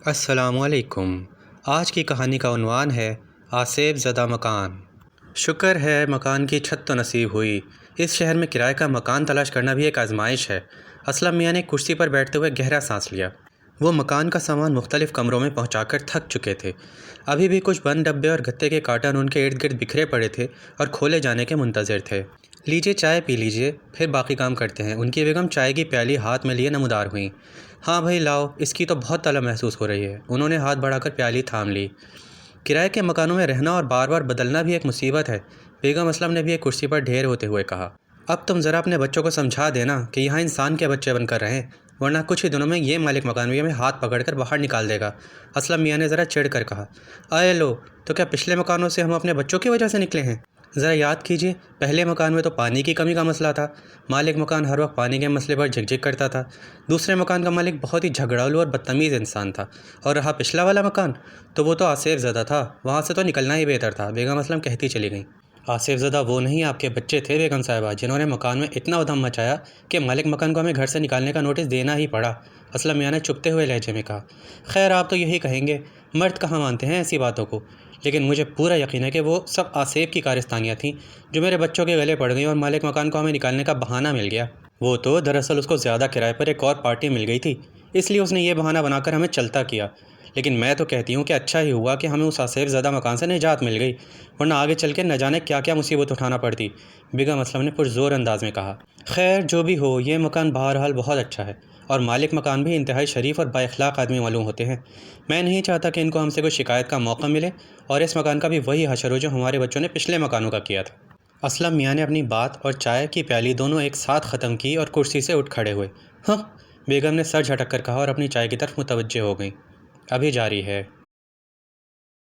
السلام علیکم۔ آج کی کہانی کا عنوان ہے آسیب زدہ مکان۔ شکر ہے مکان کی چھت تو نصیب ہوئی۔ اس شہر میں کرائے کا مکان تلاش کرنا بھی ایک آزمائش ہے۔ اسلم میاں نے کرسی پر بیٹھتے ہوئے گہرا سانس لیا۔ وہ مکان کا سامان مختلف کمروں میں پہنچا کر تھک چکے تھے۔ ابھی بھی کچھ بند ڈبے اور گتے کے کارٹن ان کے ارد گرد بکھرے پڑے تھے اور کھولے جانے کے منتظر تھے۔ لیجیے چائے پی لیجیے، پھر باقی کام کرتے ہیں۔ ان کی بیگم چائے کی پیالی ہاتھ میں لیے نمودار ہوئیں۔ ہاں بھائی لاؤ، اس کی تو بہت طلب محسوس ہو رہی ہے۔ انہوں نے ہاتھ بڑھا کر پیالی تھام لی۔ کرائے کے مکانوں میں رہنا اور بار بار بدلنا بھی ایک مصیبت ہے، بیگم اسلم نے بھی ایک کرسی پر ڈھیر ہوتے ہوئے کہا۔ اب تم ذرا اپنے بچوں کو سمجھا دینا کہ یہاں انسان کے بچے بن کر رہیں، ورنہ کچھ ہی دنوں میں یہ مالک مکان بھی ہمیں ہاتھ پکڑ کر باہر نکال دے گا، اسلم میاں نے ذرا چڑھ کر کہا۔ اے لو، تو کیا پچھلے مکانوں سے ہم اپنے بچوں کی وجہ سے نکلے ہیں؟ ذرا یاد کیجیے، پہلے مکان میں تو پانی کی کمی کا مسئلہ تھا، مالک مکان ہر وقت پانی کے مسئلے پر جھک جھک کرتا تھا۔ دوسرے مکان کا مالک بہت ہی جھگڑالو اور بدتمیز انسان تھا، اور رہا پچھلا والا مکان تو وہ تو آسیب زدہ تھا، وہاں سے تو نکلنا ہی بہتر تھا، بیگم اسلم کہتی چلی گئیں۔ آسیب زدہ وہ نہیں، آپ کے بچے تھے بیگم صاحبہ، جنہوں نے مکان میں اتنا ادھم مچایا کہ مالک مکان کو ہمیں گھر سے نکالنے کا نوٹس دینا ہی پڑا، اسلم میاں نے چپتے ہوئے لہجے میں کہا۔ خیر آپ تو یہی کہیں گے، مرد کہاں مانتے ہیں ایسی باتوں کو، لیکن مجھے پورا یقین ہے کہ وہ سب آسیب کی کارستانیاں تھیں جو میرے بچوں کے گلے پڑ گئیں اور مالک مکان کو ہمیں نکالنے کا بہانہ مل گیا۔ وہ تو دراصل اس کو زیادہ کرائے پر ایک اور پارٹی مل گئی تھی، اس لیے اس نے یہ بہانہ بنا کر ہمیں چلتا کیا، لیکن میں تو کہتی ہوں کہ اچھا ہی ہوا کہ ہمیں اس آسیب زدہ مکان سے نجات مل گئی، ورنہ آگے چل کے نہ جانے کیا کیا مصیبت اٹھانا پڑتی، بیگم اسلم نے پرزور انداز میں کہا۔ خیر جو بھی ہو، یہ مکان بہرحال بہت اچھا ہے، اور مالک مکان بھی انتہائی شریف اور با اخلاق آدمی معلوم ہوتے ہیں۔ میں نہیں چاہتا کہ ان کو ہم سے کوئی شکایت کا موقع ملے، اور اس مکان کا بھی وہی حشر ہو جو ہمارے بچوں نے پچھلے مکانوں کا کیا تھا۔ اسلم میاں نے اپنی بات اور چائے کی پیالی دونوں ایک ساتھ ختم کی اور کرسی سے اٹھ کھڑے ہوئے۔ ہاں، بیگم نے سر جھٹک کر کہا اور اپنی چائے کی طرف متوجہ ہو گئیں۔ ابھی جاری ہے۔